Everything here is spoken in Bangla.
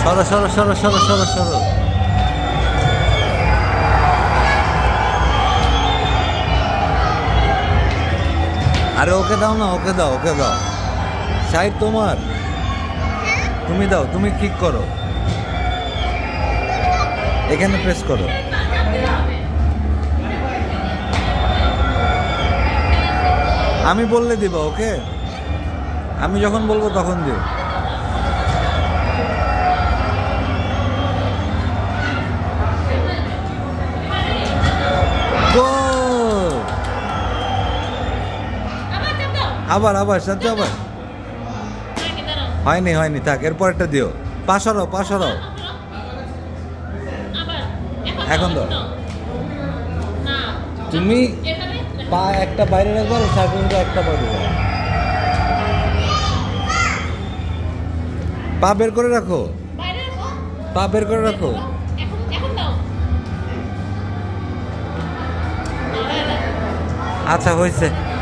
সরো সরো সরো সরো সরো সরো। আরে ওকে দাও না, ওকে দাও, ওকে দাও। সাইড তোমার, তুমি দাও, তুমি কিক করো, এখানে প্রেস করো। আমি বললে দিবা, ওকে? আমি যখন বলবো তখন দিও। আবার আবার সাথে আবার। হয়নি হয়নি, থাক, এরপর একটা দিও। পাশ হরাও, পাশ হরাও। এখন দাও। তুমি পা একটা বাইরে রাখবো, সার্কেলটা একটা পা দেবো। পা বের করে রাখো, পা বের করে রাখো। আচ্ছা, হয়েছে।